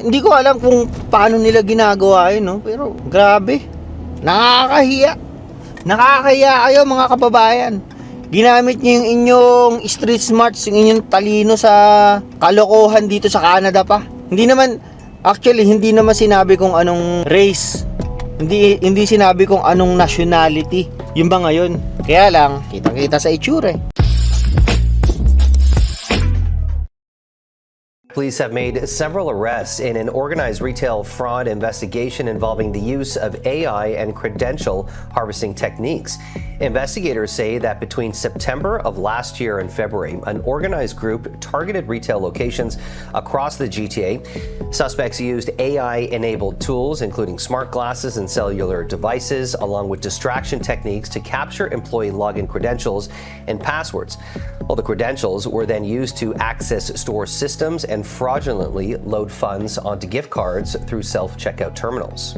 hindi ko alam kung paano nila ginagawa yun, no? Pero grabe, nakakahiya. Nakakahiya kayo mga kababayan. Ginamit niyo yung inyong street smarts, yung inyong talino sa kalokohan dito sa Canada pa. Hindi naman sinabi kung anong race. Hindi sinabi kung anong nationality. Yun ba ngayon? Kaya lang, kitang-kita sa itsura eh. Police have made several arrests in an organized retail fraud investigation involving the use of AI and credential harvesting techniques. Investigators say that between September of last year and February, an organized group targeted retail locations across the GTA. Suspects used AI-enabled tools, including smart glasses and cellular devices, along with distraction techniques to capture employee login credentials and passwords. Well, the credentials were then used to access store systems and fraudulently load funds onto gift cards through self-checkout terminals.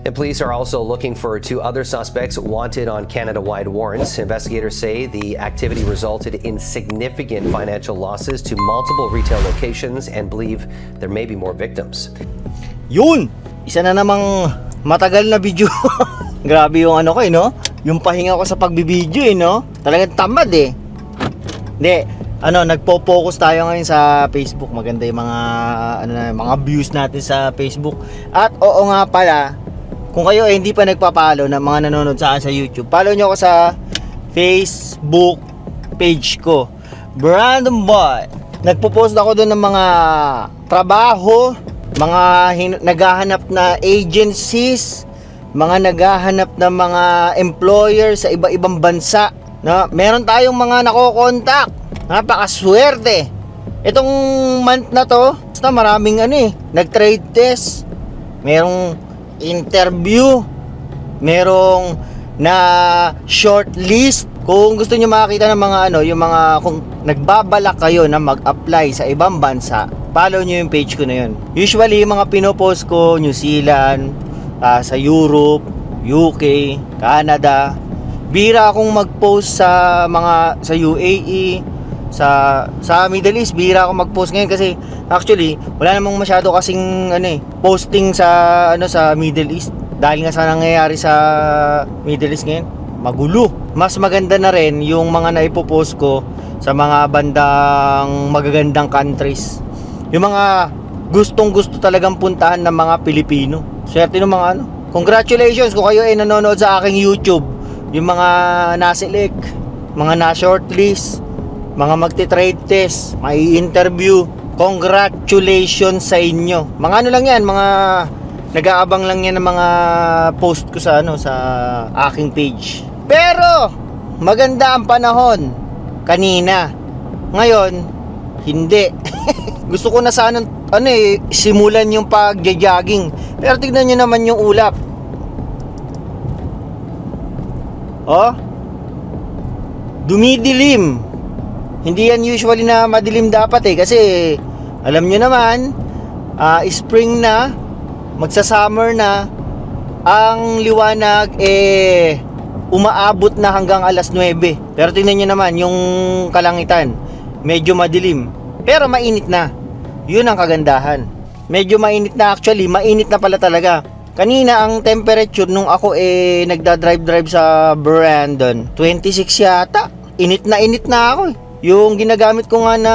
And police are also looking for 2 other suspects wanted on Canada-wide warrants. Investigators say the activity resulted in significant financial losses to multiple retail locations and believe there may be more victims. Yun! Isa na namang matagal na video. Grabe yung ano ko no? Yung pahinga ko sa pagbibideo no? Talagang tamad eh. Hindi, nagpo-focus tayo ngayon sa Facebook. Maganda yung mga views natin sa Facebook. At oo nga pala, kung kayo hindi pa nagpa-follow na mga nanonood sa YouTube, follow nyo ako sa Facebook page ko, Brandon Boy. Nagpo-post ako doon ng mga trabaho, mga naghahanap na agencies, mga naghahanap na mga employer sa iba-ibang bansa. Meron tayong mga nako-contact. Napakaswerte. Itong month na to, basta maraming nag-trade test. Merong interview, merong na shortlist. Kung gusto niyo makakita ng mga yung mga kung nagbabalak kayo na mag-apply sa ibang bansa, follow niyo yung page ko na yun. Usually yung mga pinopost ko, New Zealand, sa Europe, UK, Canada. Bira akong mag-post sa UAE, sa Middle East. Bira ako mag-post ngayon kasi actually wala namang masyado kasing posting sa Middle East dahil nga sa nangyayari sa Middle East ngayon, magulo. Mas maganda na rin yung mga naipopost ko sa mga bandang magagandang countries, yung mga gustong-gusto talagang puntahan ng mga Pilipino. Swerte ng mga congratulations kung kayo ay nanonood sa aking YouTube. Yung mga na-select, mga na-shortlist, mga magti-trade test, may interview, congratulations sa inyo. Mga lang yan, mga nag-aabang lang yan ng mga post ko sa sa aking page. Pero maganda ang panahon kanina. Ngayon hindi. Gusto ko na sana simulan yung pag-jogging. Pero tignan niyo naman yung ulap. Dumidilim. Hindi yan usually na madilim dapat kasi alam nyo naman, spring na, magsa-summer na, ang liwanag umaabot na hanggang alas 9. Pero tingnan nyo naman yung kalangitan, medyo madilim pero mainit na. Yun ang kagandahan. Medyo mainit na, actually mainit na pala talaga. Kanina ang temperature nung ako nagda-drive sa Brandon, 26 yata. Init na ako Yung ginagamit ko nga na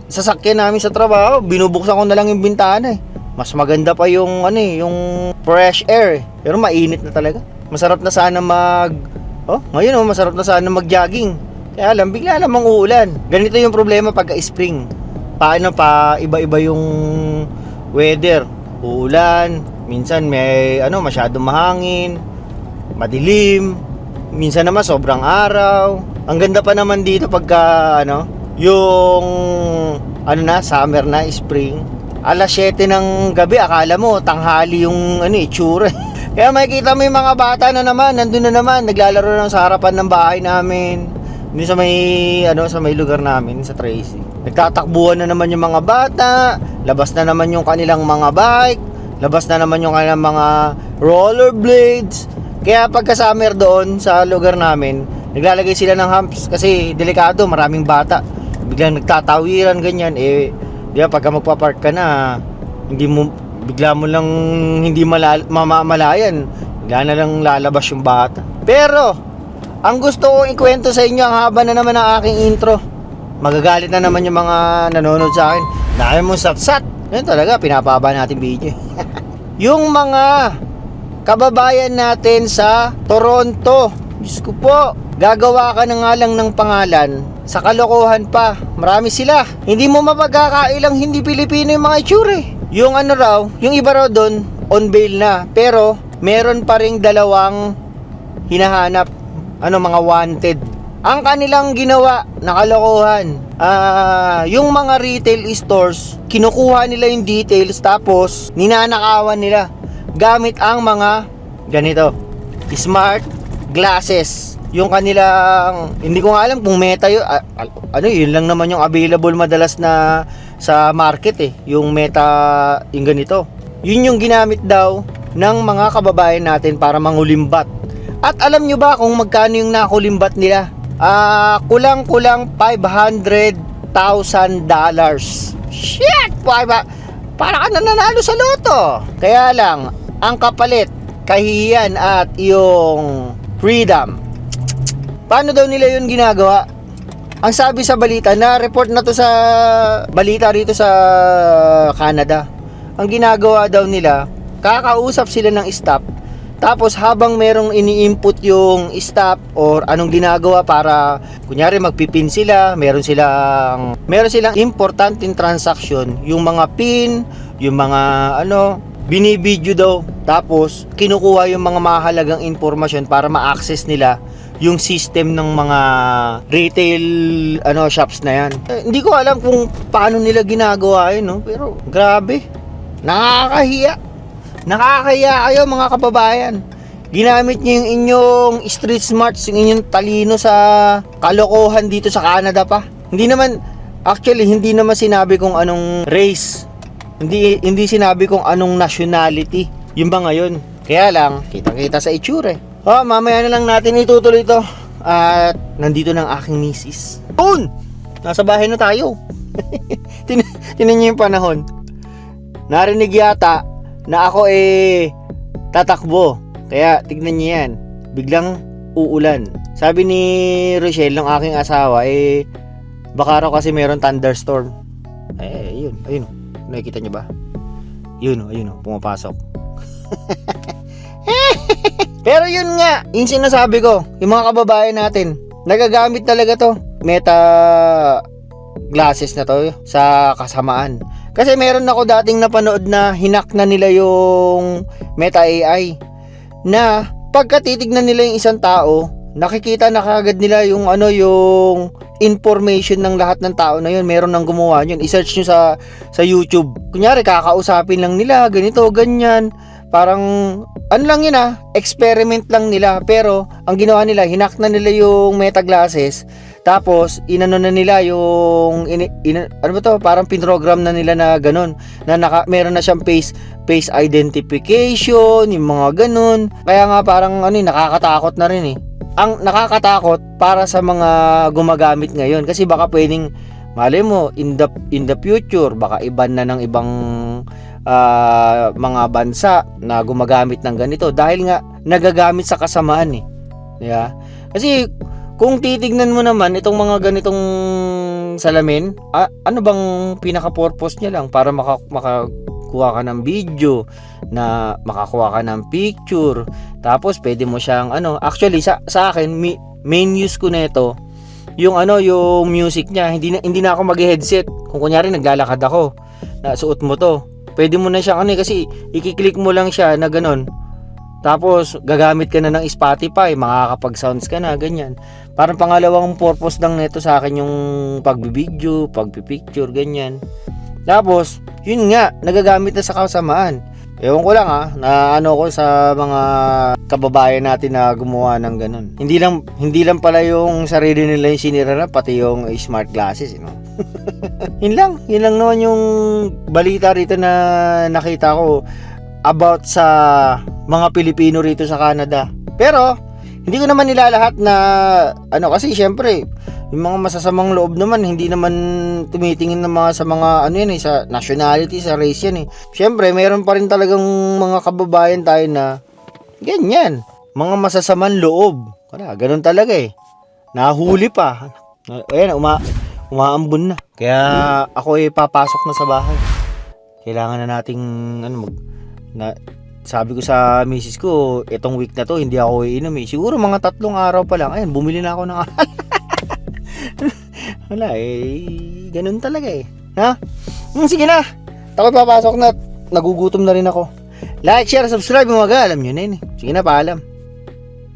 sasakyan namin sa trabaho, binubuksan ko na lang yung bintana Mas maganda pa yung yung fresh air Pero mainit na talaga. Masarap na sana ngayon masarap na sana mag-jogging. Kaya lang, bigla namang uulan. Ganito yung problema pagka spring. Paano pa iba-iba yung weather. Uulan, minsan may masyadong mahangin, madilim, minsan naman sobrang araw. Ang ganda pa naman dito pagka yung summer na, spring. Alas 7 ng gabi, akala mo tanghali yung itsura. Kaya makikita mo yung mga bata na naman, nandun na naman, naglalaro lang sa harapan ng bahay namin. Dun sa may lugar namin, sa Tracy. Nagtatakbuhan na naman yung mga bata, labas na naman yung kanilang mga bike, labas na naman yung kanilang mga rollerblades. Kaya pagka summer doon sa lugar namin, naglalagay sila ng humps kasi delikado, maraming bata. Biglang nagtatawiran ganyan, Di ba, pagka magpa-park ka na, hindi mo, bigla mo lang hindi mamamalayan, bigla na lang lalabas yung bata. Pero, ang gusto kong ikwento sa inyo, ang haba na naman ng aking intro. Magagalit na naman yung mga nanonood sa akin. Dahil mo satsat. Yan talaga, pinapaba natin video. Yung mga kababayan natin sa Toronto, Diyos ko po, gagawa ka na nga lang ng pangalan, sa kalokohan pa, marami sila. Hindi mo mapagkakailang hindi Pilipino yung mga itsure. Yung ano raw, yung iba raw doon, on bail na. Pero, meron pa ring dalawang hinahanap, mga wanted. Ang kanilang ginawa na kalokohan, yung mga retail stores, kinukuha nila yung details tapos ninanakawan nila gamit ang mga ganito, smart glasses. Yung kanilang, hindi ko nga alam kung Meta yun, yun lang naman yung available madalas na sa market yung Meta, yung ganito. Yun yung ginamit daw ng mga kababayan natin para mangulimbat. At alam nyo ba kung magkano yung nakulimbat nila? Kulang-kulang $500,000. Shit! Para ka na nanalo sa loto. Kaya lang, ang kapalit, kahihiyan at yung freedom. Paano daw nila yun ginagawa? Ang sabi sa balita, na-report na to sa balita rito sa Canada. Ang ginagawa daw nila, kakausap sila ng staff. Tapos habang merong ini-input yung staff or anong ginagawa para kunyari magpipin sila, meron silang importanteng transaction, yung mga pin, yung mga binibidyo daw. Tapos kinukuha yung mga mahalagang impormasyon para ma-access nila yung system ng mga retail shops na yan. Hindi ko alam kung paano nila ginagawa yun, pero grabe. Nakakahiya kayo mga kababayan. Ginamit niyo yung inyong street smarts, yung inyong talino sa kalokohan dito sa Canada pa. Hindi naman sinabi kung anong race. Hindi sinabi kung anong nationality. Yung ba ngayon? Kaya lang, kitang-kita sa itsure. Mamaya na lang natin itutuloy ito. At nandito ng aking misis. Boon! Nasa bahay na tayo. Tinan niyo yung panahon. Narinig yata na ako tatakbo. Kaya tignan niyo yan. Biglang uulan. Sabi ni Rochelle, ng aking asawa, baka raw kasi meron thunderstorm. Ayun. Nakikita niyo ba? Ayun, pumapasok. Pero yun nga, yung sinasabi ko, yung mga kababayan natin, nagagamit talaga to. Meta glasses na to sa kasamaan. Kasi meron ako dating napanood na hinak na nila yung Meta AI na pagka titignan nila yung isang tao, nakikita na kagad nila yung yung information ng lahat ng tao na yun. Meron nang gumawa yun. I-search nyo sa YouTube. Kunyari, kakausapin lang nila, ganito, ganyan. Parang, lang yun experiment lang nila. Pero, ang ginawa nila, hinak na nila yung Meta glasses. Tapos, inano na nila yung, parang pinrogram na nila na ganun. Na meron na siyang face identification, yung mga ganun. Kaya nga parang, nakakatakot na rin Ang nakakatakot para sa mga gumagamit ngayon. Kasi baka pwedeng, malay mo, in the future, baka iban na ng ibang mga bansa na gumagamit ng ganito dahil nga nagagamit sa kasamaan yeah? Kasi kung titignan mo naman itong mga ganitong salamin, ano bang pinaka-purpose niya lang? Para makakuha ka ng video, na makakuha ka ng picture, tapos pwede mo siyang actually sa akin main use ko nito yung yung music niya. Hindi na ako mag-headset. Kung kunyari naglalakad ako, nasuot mo to, pwede mo na siyang kasi i-click mo lang siya na ganun. Tapos gagamit ka na ng Spotify, makakapag-sounds ka na, ganyan. Parang pangalawang purpose lang nito sa akin yung pagbibideo, pagpipicture, ganyan. Tapos, yun nga, nagagamit na sa kasamaan. Ewan ko lang na ko sa mga kababayan natin na gumawa ng ganun. Hindi lang pala yung sarili nila yung sinira, pati yung smart glasses, Yun lang naman yung balita rito na nakita ko about sa mga Pilipino rito sa Canada. Pero hindi ko naman nilalahat na kasi syempre Yung mga masasamang loob naman, hindi naman tumitingin sa mga ano yan sa nationality, sa race yan Siyempre, meron pa rin talagang mga kababayan tayo na ganyan. Mga masasamang loob. Ganun talaga Nahuli pa. Ayan, umaambon na. Kaya ako papasok na sa bahay. Kailangan na nating sabi ko sa misis ko, itong week na to hindi ako iinom Siguro mga 3 araw pa lang. Ayun, bumili na ako ng alak. Wala ganun talaga Ha? Sige na. Ako papasok na. Nagugutom na rin ako. Like, share, subscribe mga alam nyo na Sige na, paalam.